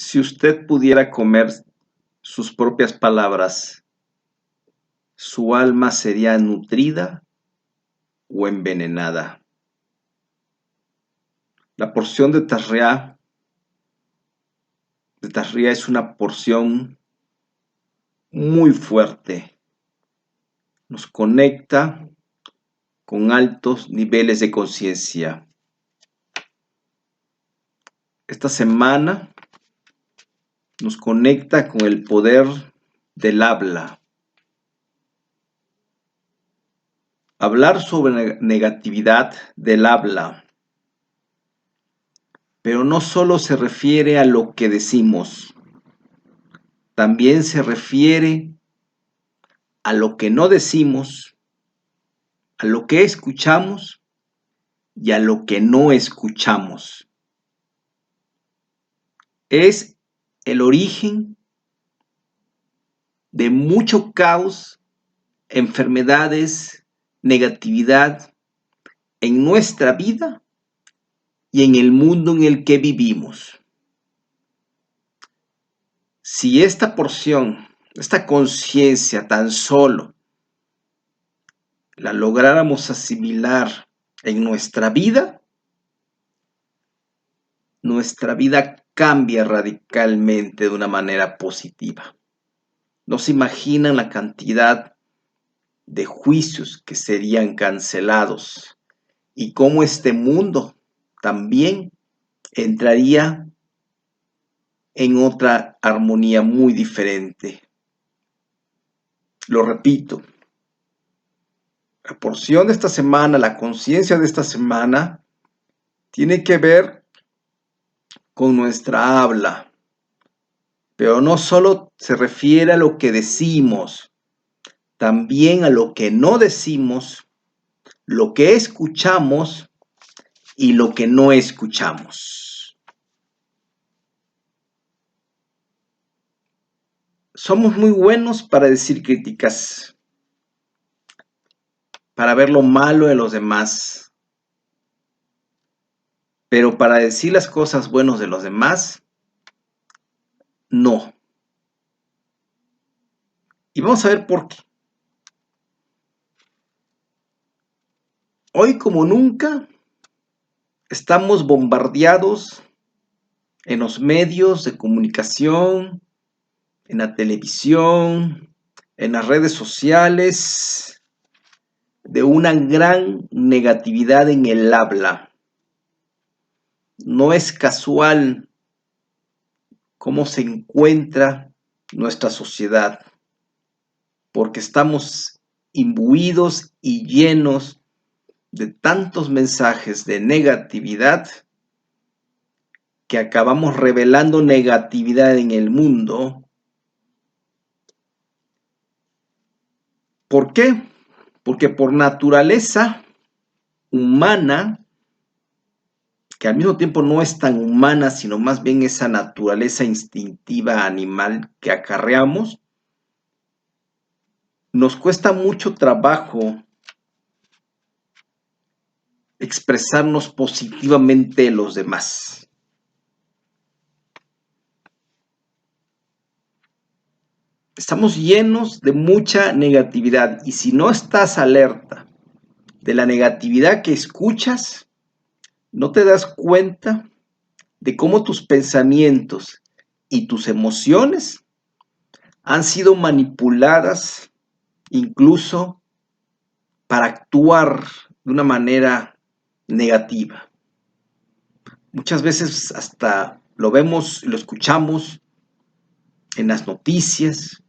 Si usted pudiera comer sus propias palabras, ¿su alma sería nutrida o envenenada? La porción de Tarrea es una porción muy fuerte. Nos conecta con altos niveles de conciencia. Esta semana nos conecta con el poder del habla. Hablar sobre negatividad del habla, pero no solo se refiere a lo que decimos, también se refiere a lo que no decimos, a lo que escuchamos y a lo que no escuchamos. Es el origen de mucho caos, enfermedades, negatividad en nuestra vida y en el mundo en el que vivimos. Si esta porción, esta conciencia tan solo la lográramos asimilar en nuestra vida cambia radicalmente de una manera positiva. No se imaginan la cantidad de juicios que serían cancelados y cómo este mundo también entraría en otra armonía muy diferente. Lo repito, la porción de esta semana, la conciencia de esta semana, tiene que ver con nuestra habla, pero no solo se refiere a lo que decimos, también a lo que no decimos, lo que escuchamos y lo que no escuchamos. Somos muy buenos para decir críticas, para ver lo malo de los demás, pero para decir las cosas buenas de los demás, no. Y vamos a ver por qué. Hoy como nunca estamos bombardeados en los medios de comunicación, en la televisión, en las redes sociales, de una gran negatividad en el habla. No es casual cómo se encuentra nuestra sociedad, porque estamos imbuidos y llenos de tantos mensajes de negatividad que acabamos revelando negatividad en el mundo. ¿Por qué? Porque por naturaleza humana, que al mismo tiempo no es tan humana, sino más bien esa naturaleza instintiva animal que acarreamos, nos cuesta mucho trabajo expresarnos positivamente de los demás. Estamos llenos de mucha negatividad y si no estás alerta de la negatividad que escuchas, no te das cuenta de cómo tus pensamientos y tus emociones han sido manipuladas incluso para actuar de una manera negativa. Muchas veces hasta lo vemos y lo escuchamos en las noticias,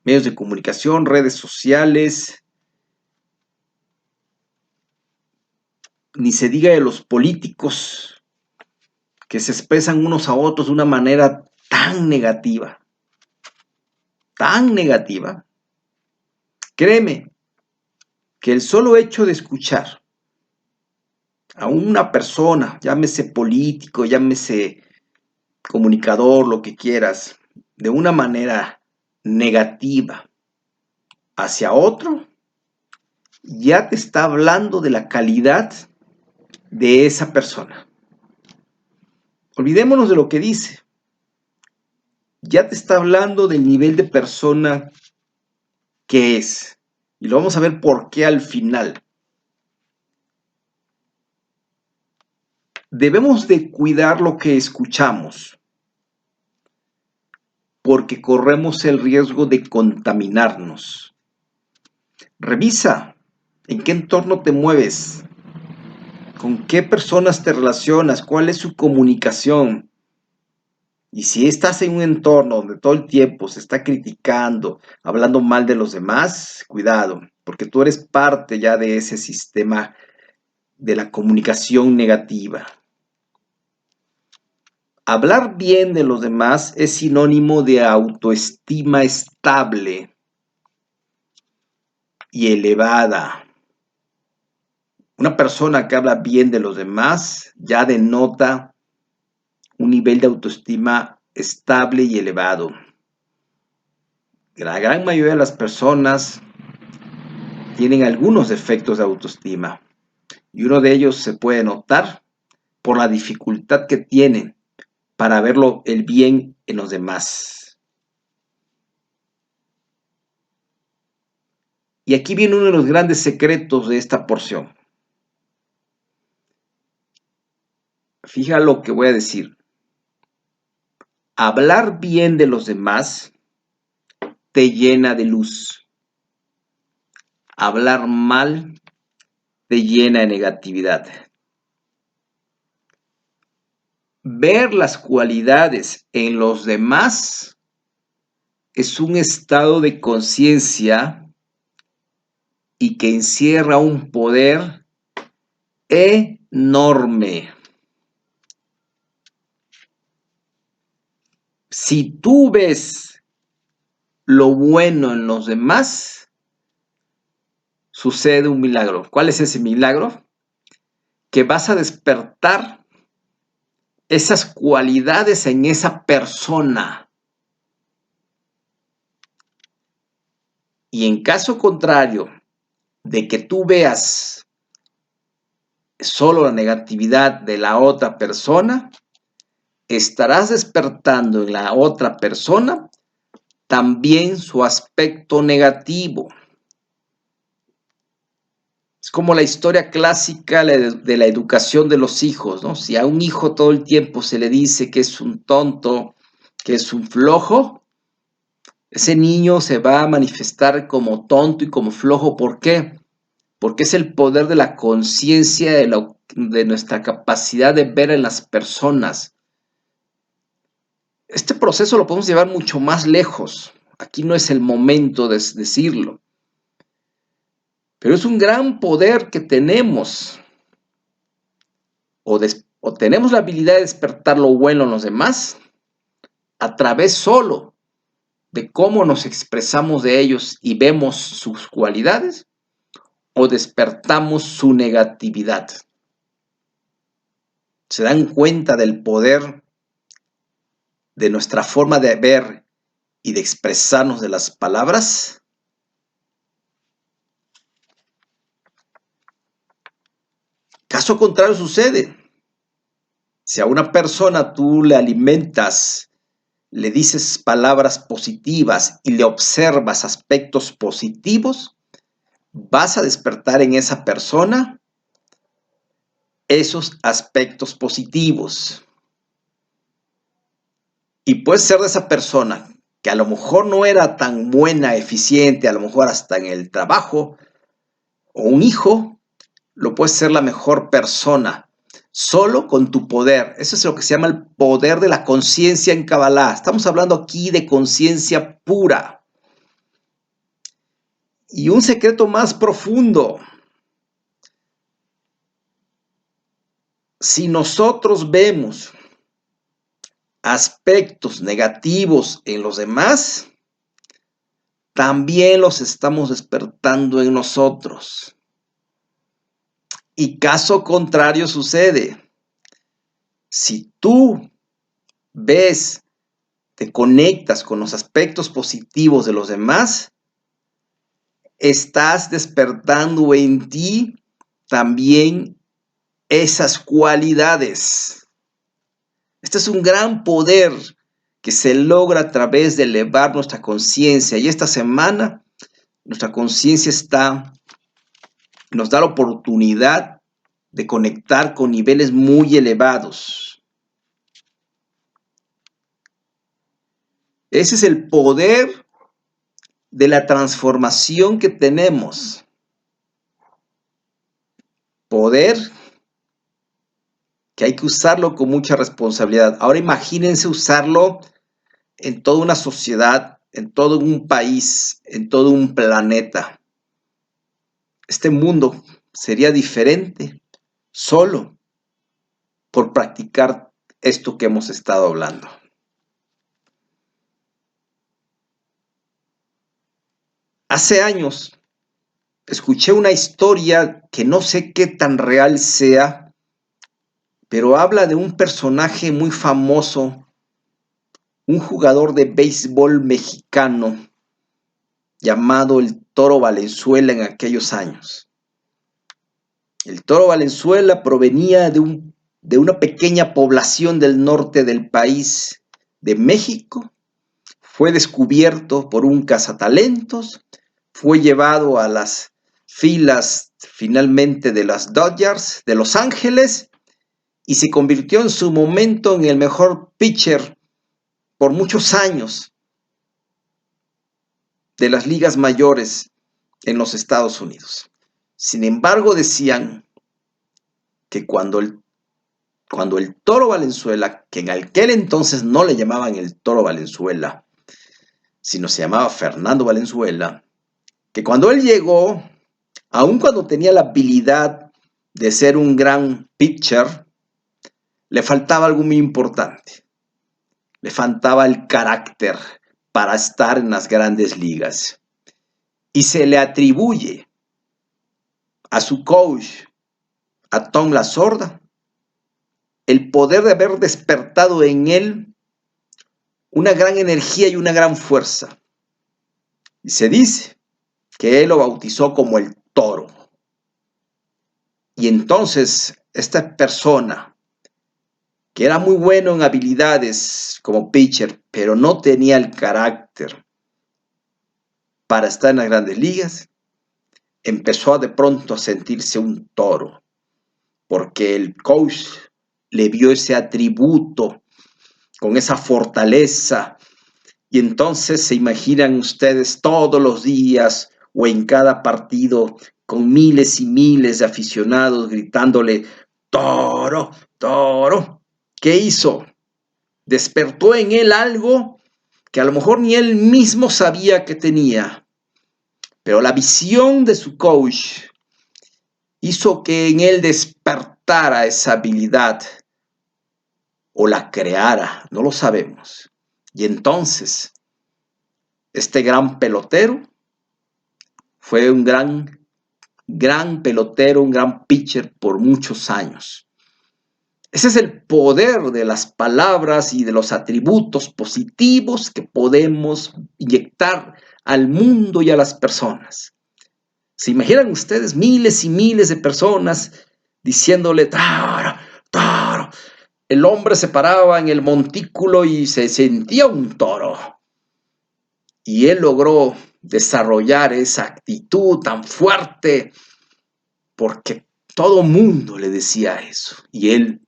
medios de comunicación, redes sociales, ni se diga de los políticos que se expresan unos a otros de una manera tan negativa. Créeme que el solo hecho de escuchar a una persona, llámese político, llámese comunicador, lo que quieras, de una manera negativa hacia otro, ya te está hablando de la calidad de esa persona. Olvidémonos de lo que dice, ya te está hablando del nivel de persona que es. Y lo vamos a ver por qué al final. Debemos de cuidar lo que escuchamos, porque corremos el riesgo de contaminarnos. Revisa en qué entorno te mueves, con qué personas te relacionas, cuál es su comunicación. Y si estás en un entorno donde todo el tiempo se está criticando, hablando mal de los demás, cuidado, porque tú eres parte ya de ese sistema de la comunicación negativa. Hablar bien de los demás es sinónimo de autoestima estable y elevada. Una persona que habla bien de los demás ya denota un nivel de autoestima estable y elevado. La gran mayoría de las personas tienen algunos defectos de autoestima y uno de ellos se puede notar por la dificultad que tienen para ver el bien en los demás. Y aquí viene uno de los grandes secretos de esta porción. Fija lo que voy a decir. Hablar bien de los demás te llena de luz. Hablar mal te llena de negatividad. Ver las cualidades en los demás es un estado de conciencia y que encierra un poder enorme. Si tú ves lo bueno en los demás, sucede un milagro. ¿Cuál es ese milagro? Que vas a despertar esas cualidades en esa persona. Y en caso contrario de que tú veas solo la negatividad de la otra persona, estarás despertando en la otra persona también su aspecto negativo. Es como la historia clásica de la educación de los hijos, ¿no? Si a un hijo todo el tiempo se le dice que es un tonto, que es un flojo, ese niño se va a manifestar como tonto y como flojo. ¿Por qué? Porque es el poder de la conciencia, de nuestra capacidad de ver en las personas. Este proceso lo podemos llevar mucho más lejos. Aquí no es el momento de decirlo. Pero es un gran poder que tenemos. O tenemos la habilidad de despertar lo bueno en los demás a través solo de cómo nos expresamos de ellos y vemos sus cualidades, o despertamos su negatividad. ¿Se dan cuenta del poder de nuestra forma de ver y de expresarnos de las palabras? Caso contrario sucede. Si a una persona tú le alimentas, le dices palabras positivas y le observas aspectos positivos, vas a despertar en esa persona esos aspectos positivos. Y puede ser de esa persona que a lo mejor no era tan buena, eficiente, a lo mejor hasta en el trabajo, o un hijo, lo puede ser la mejor persona, solo con tu poder. Eso es lo que se llama el poder de la conciencia en Kabbalah. Estamos hablando aquí de conciencia pura. Y un secreto más profundo. Si nosotros vemos aspectos negativos en los demás, también los estamos despertando en nosotros. Y caso contrario sucede. Si tú ves, te conectas con los aspectos positivos de los demás, estás despertando en ti también esas cualidades. Este es un gran poder que se logra a través de elevar nuestra conciencia. Y esta semana nuestra conciencia nos da la oportunidad de conectar con niveles muy elevados. Ese es el poder de la transformación que tenemos. Poder que hay que usarlo con mucha responsabilidad. Ahora imagínense usarlo en toda una sociedad, en todo un país, en todo un planeta. Este mundo sería diferente solo por practicar esto que hemos estado hablando. Hace años escuché una historia que no sé qué tan real sea, pero habla de un personaje muy famoso, un jugador de béisbol mexicano llamado el Toro Valenzuela en aquellos años. El Toro Valenzuela provenía de una pequeña población del norte del país de México. Fue descubierto por un cazatalentos, fue llevado a las filas finalmente de las Dodgers de Los Ángeles y se convirtió en su momento en el mejor pitcher por muchos años de las ligas mayores en los Estados Unidos. Sin embargo, decían que cuando el Toro Valenzuela, que en aquel entonces no le llamaban el Toro Valenzuela, sino se llamaba Fernando Valenzuela, que cuando él llegó, aun cuando tenía la habilidad de ser un gran pitcher, le faltaba algo muy importante. Le faltaba el carácter para estar en las grandes ligas. Y se le atribuye a su coach, a Tom Lasorda, el poder de haber despertado en él una gran energía y una gran fuerza. Y se dice que él lo bautizó como el Toro. Y entonces esta persona, que era muy bueno en habilidades como pitcher, pero no tenía el carácter para estar en las grandes ligas, empezó de pronto a sentirse un toro, porque el coach le vio ese atributo con esa fortaleza. Y entonces se imaginan ustedes todos los días o en cada partido con miles y miles de aficionados gritándole toro, toro. ¿Qué hizo? Despertó en él algo que a lo mejor ni él mismo sabía que tenía, pero la visión de su coach hizo que en él despertara esa habilidad o la creara, no lo sabemos. Y entonces, este gran pelotero fue un gran pelotero, un gran pitcher por muchos años. Ese es el poder de las palabras y de los atributos positivos que podemos inyectar al mundo y a las personas. ¿Se imaginan ustedes miles y miles de personas diciéndole toro, toro? El hombre se paraba en el montículo y se sentía un toro. Y él logró desarrollar esa actitud tan fuerte porque todo mundo le decía eso y él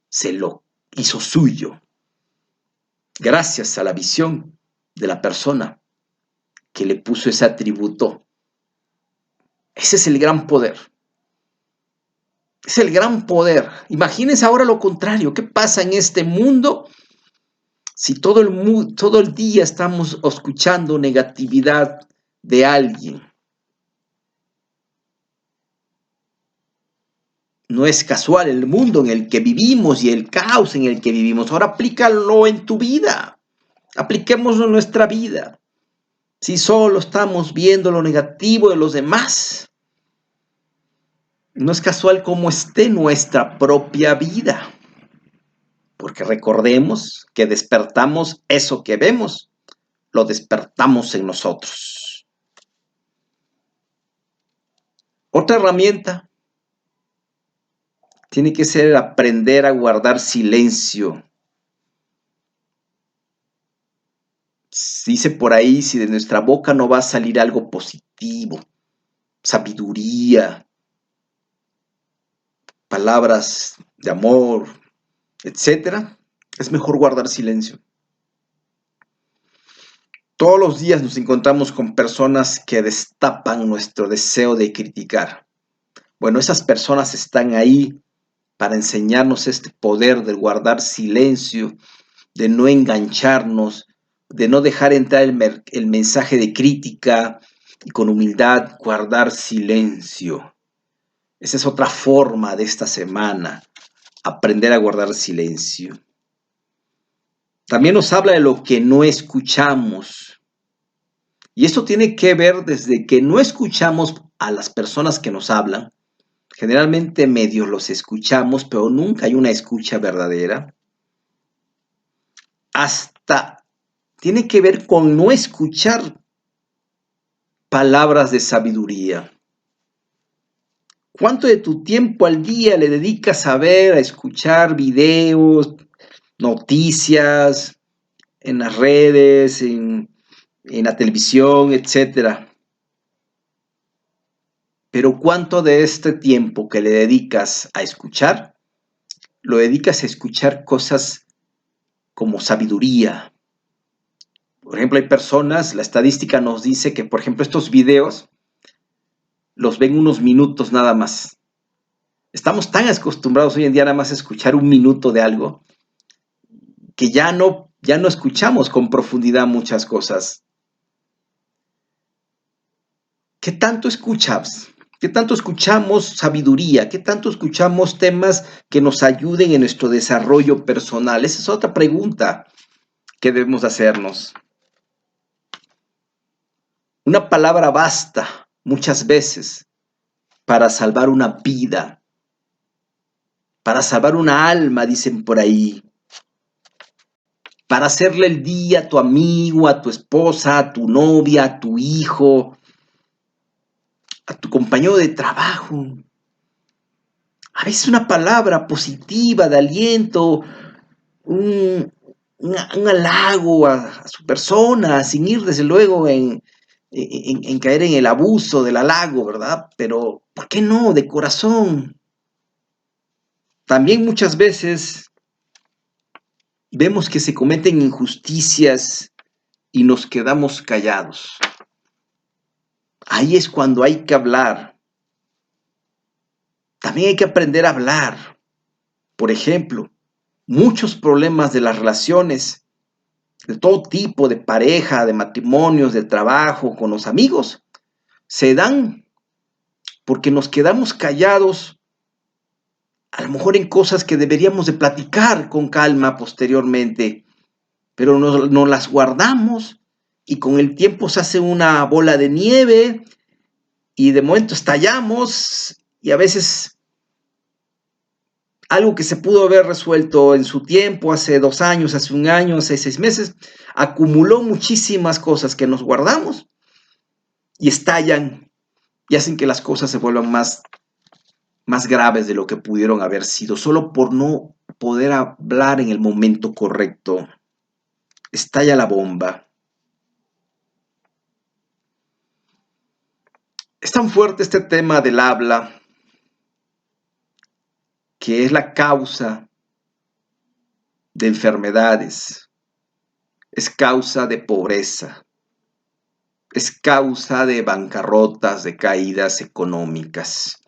se lo hizo suyo gracias a la visión de la persona que le puso ese atributo. Ese es el gran poder. Es el gran poder. Imagínense ahora lo contrario. ¿Qué pasa en este mundo si todo el día estamos escuchando negatividad de alguien? No es casual el mundo en el que vivimos y el caos en el que vivimos. Ahora aplícalo en tu vida. Apliquémoslo en nuestra vida. Si solo estamos viendo lo negativo de los demás, no es casual cómo esté nuestra propia vida. Porque recordemos que despertamos eso que vemos, lo despertamos en nosotros. Otra herramienta tiene que ser aprender a guardar silencio. dice por ahí, si de nuestra boca no va a salir algo positivo, sabiduría, palabras de amor, etcétera, es mejor guardar silencio. Todos los días nos encontramos con personas que destapan nuestro deseo de criticar. Bueno, esas personas están ahí para enseñarnos este poder de guardar silencio, de no engancharnos, de no dejar entrar el mensaje de crítica y con humildad guardar silencio. Esa es otra forma de esta semana, aprender a guardar silencio. También nos habla de lo que no escuchamos. Y esto tiene que ver desde que no escuchamos a las personas que nos hablan. Generalmente medios los escuchamos, pero nunca hay una escucha verdadera. Hasta tiene que ver con no escuchar palabras de sabiduría. ¿Cuánto de tu tiempo al día le dedicas a ver, a escuchar videos, noticias, en las redes, en la televisión, etcétera? Pero ¿cuánto de este tiempo que le dedicas a escuchar, lo dedicas a escuchar cosas como sabiduría? Por ejemplo, hay personas, la estadística nos dice que, por ejemplo, estos videos los ven unos minutos nada más. Estamos tan acostumbrados hoy en día nada más a escuchar un minuto de algo que ya no escuchamos con profundidad muchas cosas. ¿Qué tanto escuchas? ¿Qué tanto escuchamos sabiduría? ¿Qué tanto escuchamos temas que nos ayuden en nuestro desarrollo personal? Esa es otra pregunta que debemos hacernos. Una palabra basta muchas veces para salvar una vida, para salvar una alma, dicen por ahí, para hacerle el día a tu amigo, a tu esposa, a tu novia, a tu hijo, a tu compañero de trabajo. A veces una palabra positiva, de aliento, un halago a su persona, sin ir desde luego en caer en el abuso del halago, ¿verdad? Pero, ¿por qué no? De corazón. También muchas veces vemos que se cometen injusticias y nos quedamos callados. Ahí es cuando hay que hablar. También hay que aprender a hablar. Por ejemplo, muchos problemas de las relaciones, de todo tipo, de pareja, de matrimonios, de trabajo, con los amigos, se dan porque nos quedamos callados, a lo mejor en cosas que deberíamos de platicar con calma posteriormente, pero nos las guardamos y con el tiempo se hace una bola de nieve y de momento estallamos y a veces algo que se pudo haber resuelto en su tiempo, hace 2 años, hace 1 año, hace 6 meses, acumuló muchísimas cosas que nos guardamos y estallan y hacen que las cosas se vuelvan más graves de lo que pudieron haber sido, solo por no poder hablar en el momento correcto. Estalla la bomba. Es tan fuerte este tema del habla que es la causa de enfermedades, es causa de pobreza, es causa de bancarrotas, de caídas económicas,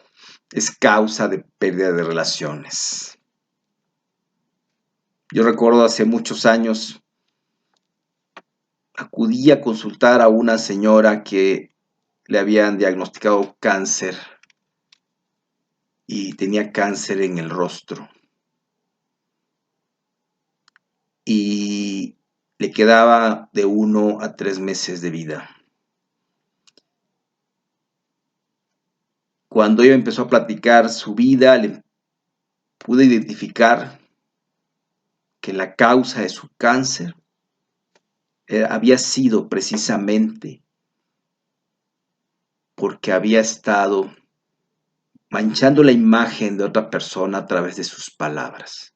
es causa de pérdida de relaciones. Yo recuerdo hace muchos años, acudí a consultar a una señora que le habían diagnosticado cáncer y tenía cáncer en el rostro. Y le quedaba de 1 a 3 meses de vida. Cuando ella empezó a platicar su vida, le pude identificar que la causa de su cáncer había sido precisamente porque había estado manchando la imagen de otra persona a través de sus palabras.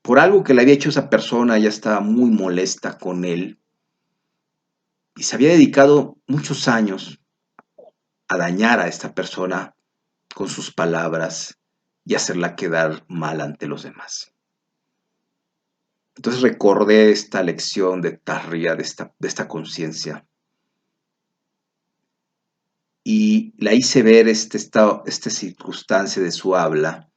por algo que le había hecho esa persona, ella estaba muy molesta con él y se había dedicado muchos años a dañar a esta persona con sus palabras y hacerla quedar mal ante los demás. Entonces recordé esta lección de Tarria, de esta conciencia, y la hice ver esta circunstancia de su habla,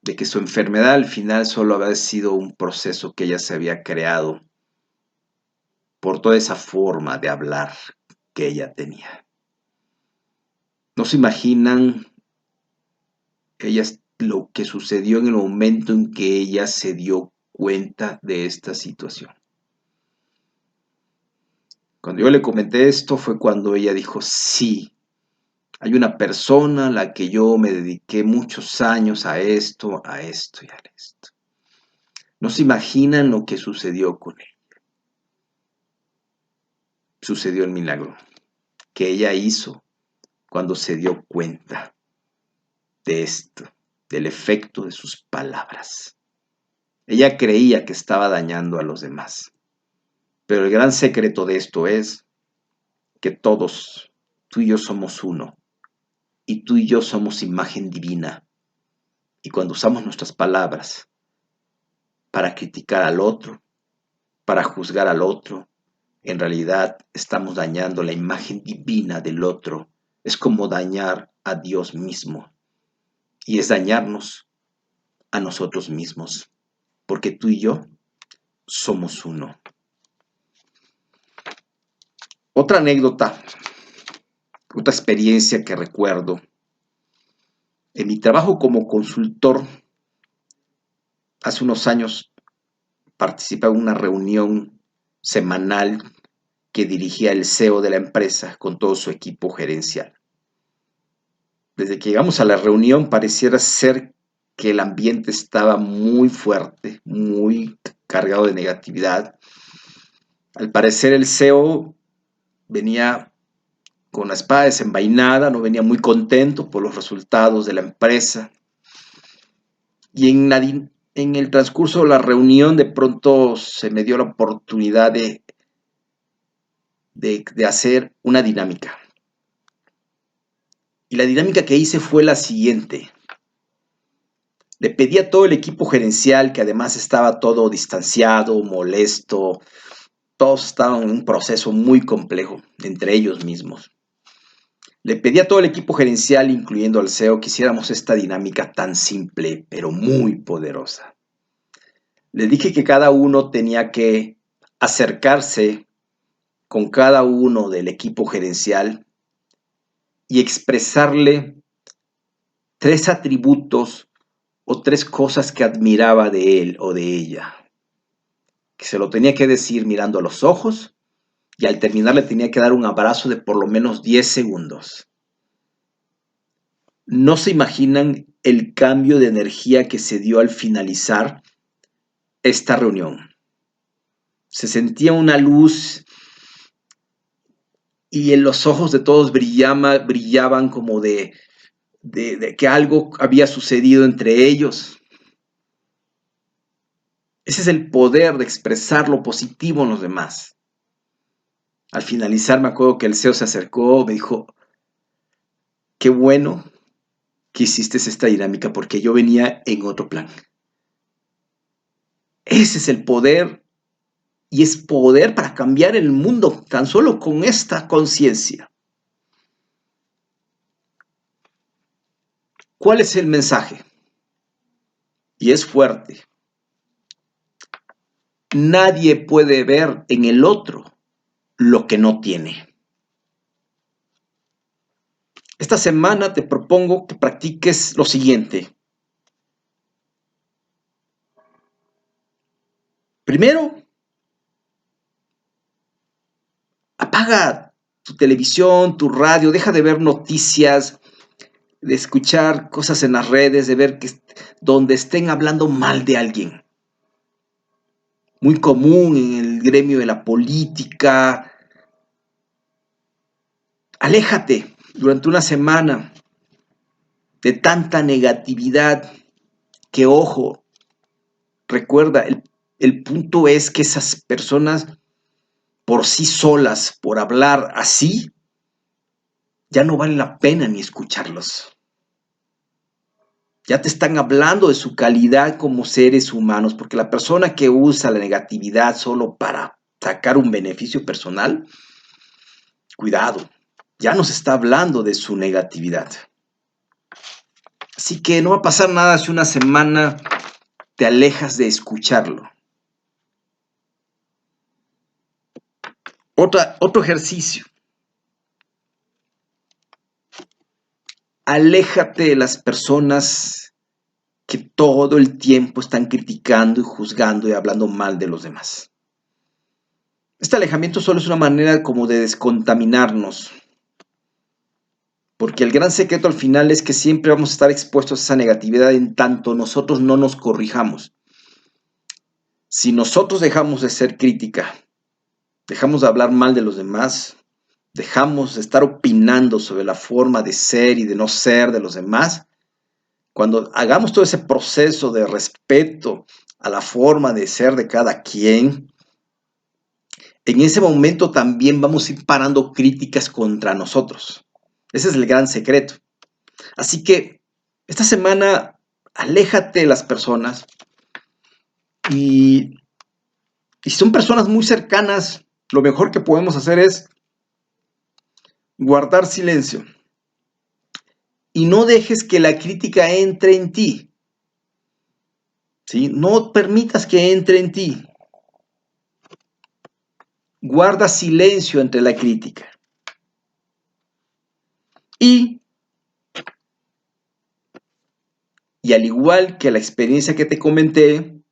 de que su enfermedad al final solo había sido un proceso que ella se había creado por toda esa forma de hablar que ella tenía. No se imaginan ellas lo que sucedió en el momento en que ella se dio cuenta de esta situación. Cuando yo le comenté esto fue cuando ella dijo, sí, hay una persona a la que yo me dediqué muchos años a esto y a esto. No se imaginan lo que sucedió con ella. Sucedió el milagro que ella hizo cuando se dio cuenta de esto, del efecto de sus palabras. Ella creía que estaba dañando a los demás. Pero el gran secreto de esto es que todos, tú y yo somos uno, y tú y yo somos imagen divina. Y cuando usamos nuestras palabras para criticar al otro, para juzgar al otro, en realidad estamos dañando la imagen divina del otro. Es como dañar a Dios mismo. Y es dañarnos a nosotros mismos. Porque tú y yo somos uno. Otra anécdota, otra experiencia que recuerdo. En mi trabajo como consultor, hace unos años participé en una reunión semanal que dirigía el CEO de la empresa con todo su equipo gerencial. Desde que llegamos a la reunión pareciera ser que el ambiente estaba muy fuerte, muy cargado de negatividad. Al parecer el CEO venía con la espada desenvainada, no venía muy contento por los resultados de la empresa. Y en el transcurso de la reunión de pronto se me dio la oportunidad de hacer una dinámica. Y la dinámica que hice fue la siguiente. Le pedí a todo el equipo gerencial, que además estaba todo distanciado, molesto, todos estaban en un proceso muy complejo entre ellos mismos. Le pedí a todo el equipo gerencial, incluyendo al CEO, que hiciéramos esta dinámica tan simple, pero muy poderosa. Le dije que cada uno tenía que acercarse con cada uno del equipo gerencial y expresarle 3 atributos o 3 cosas que admiraba de él o de ella. Que se lo tenía que decir mirando a los ojos y al terminar le tenía que dar un abrazo de por lo menos 10 segundos. No se imaginan el cambio de energía que se dio al finalizar esta reunión. Se sentía una luz y en los ojos de todos brillaban como de que algo había sucedido entre ellos. Ese es el poder de expresar lo positivo en los demás. Al finalizar me acuerdo que el CEO se acercó, me dijo, qué bueno que hiciste esta dinámica porque yo venía en otro plan. Ese es el poder y es poder para cambiar el mundo tan solo con esta conciencia. ¿Cuál es el mensaje? Y es fuerte. Nadie puede ver en el otro lo que no tiene. Esta semana te propongo que practiques lo siguiente. Primero, apaga tu televisión, tu radio, deja de ver noticias, de escuchar cosas en las redes, de ver donde estén hablando mal de alguien. Muy común en el gremio de la política. Aléjate durante una semana de tanta negatividad que, ojo, recuerda, el punto es que esas personas por sí solas, por hablar así, ya no vale la pena ni escucharlos. Ya te están hablando de su calidad como seres humanos, porque la persona que usa la negatividad solo para sacar un beneficio personal, cuidado, ya nos está hablando de su negatividad. Así que no va a pasar nada si una semana te alejas de escucharlo. Otro ejercicio. Aléjate de las personas que todo el tiempo están criticando y juzgando y hablando mal de los demás. Este alejamiento solo es una manera como de descontaminarnos, porque el gran secreto al final es que siempre vamos a estar expuestos a esa negatividad en tanto nosotros no nos corrijamos. Si nosotros dejamos de ser crítica, dejamos de hablar mal de los demás, dejamos de estar opinando sobre la forma de ser y de no ser de los demás, cuando hagamos todo ese proceso de respeto a la forma de ser de cada quien, en ese momento también vamos a ir parando críticas contra nosotros. Ese es el gran secreto. Así que esta semana aléjate de las personas y si son personas muy cercanas, lo mejor que podemos hacer es guardar silencio y no dejes que la crítica entre en ti. ¿Sí? No permitas que entre en ti. Guarda silencio entre la crítica. Y al igual que la experiencia que te comenté,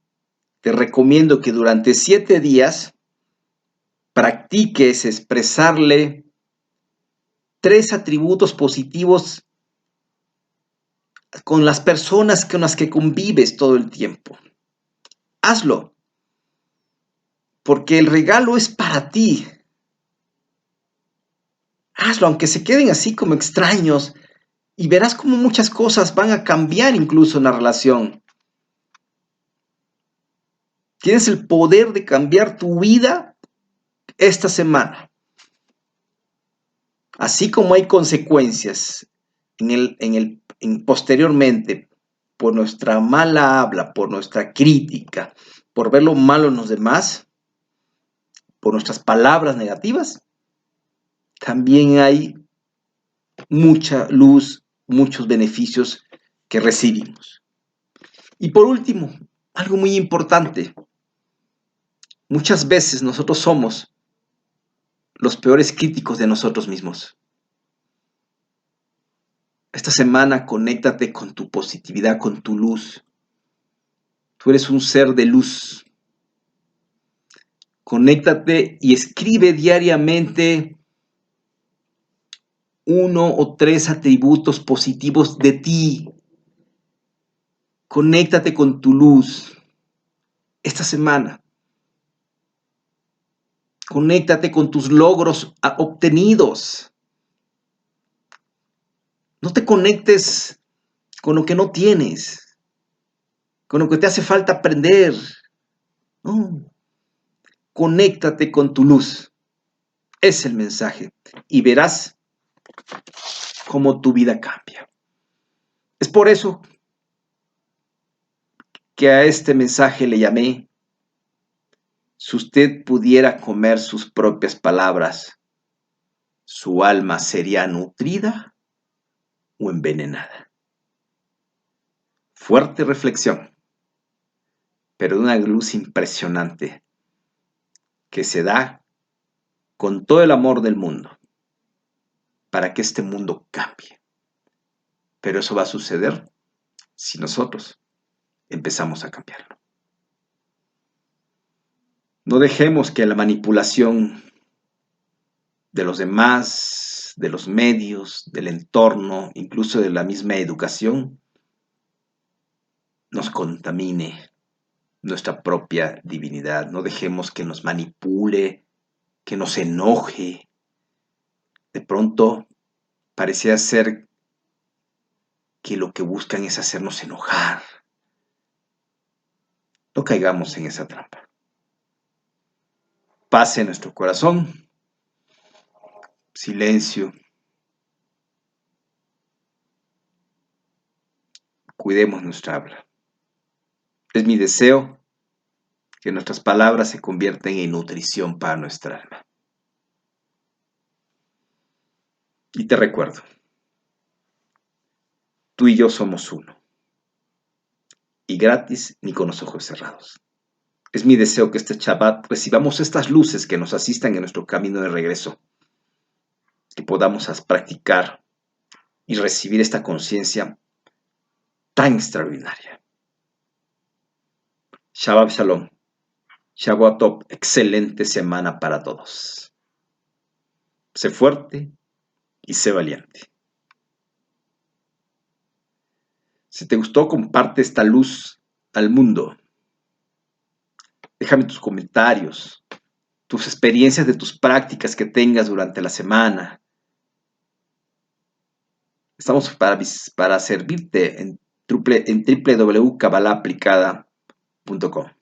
te recomiendo que durante 7 días practiques expresarle 3 atributos positivos con las personas con las que convives todo el tiempo. Hazlo, porque el regalo es para ti. Hazlo, aunque se queden así como extraños, y verás cómo muchas cosas van a cambiar incluso en la relación. Tienes el poder de cambiar tu vida esta semana. Así como hay consecuencias posteriormente por nuestra mala habla, por nuestra crítica, por ver lo malo en los demás, por nuestras palabras negativas, también hay mucha luz, muchos beneficios que recibimos. Y por último, algo muy importante, muchas veces nosotros somos los peores críticos de nosotros mismos. Esta semana conéctate con tu positividad, con tu luz. Tú eres un ser de luz. Conéctate y escribe diariamente 1 o 3 atributos positivos de ti. Conéctate con tu luz esta semana. Conéctate con tus logros obtenidos. No te conectes con lo que no tienes, con lo que te hace falta aprender. No. Conéctate con tu luz. Es el mensaje. Y verás cómo tu vida cambia. Es por eso que a este mensaje le llamé: si usted pudiera comer sus propias palabras, ¿su alma sería nutrida o envenenada? Fuerte reflexión, pero de una luz impresionante que se da con todo el amor del mundo para que este mundo cambie. Pero eso va a suceder si nosotros empezamos a cambiarlo. No dejemos que la manipulación de los demás, de los medios, del entorno, incluso de la misma educación, nos contamine nuestra propia divinidad. No dejemos que nos manipule, que nos enoje. De pronto parecía ser que lo que buscan es hacernos enojar. No caigamos en esa trampa. Paz en nuestro corazón. Silencio. Cuidemos nuestra habla. Es mi deseo que nuestras palabras se conviertan en nutrición para nuestra alma. Y te recuerdo, tú y yo somos uno. Y gratis ni con los ojos cerrados. Es mi deseo que este Shabbat recibamos estas luces que nos asistan en nuestro camino de regreso. Que podamos practicar y recibir esta conciencia tan extraordinaria. Shabbat Shalom. Shabbat Tov. Excelente semana para todos. Sé fuerte y sé valiente. Si te gustó, comparte esta luz al mundo. Déjame tus comentarios, tus experiencias de tus prácticas que tengas durante la semana. Estamos para servirte en www.cabalaplicada.com.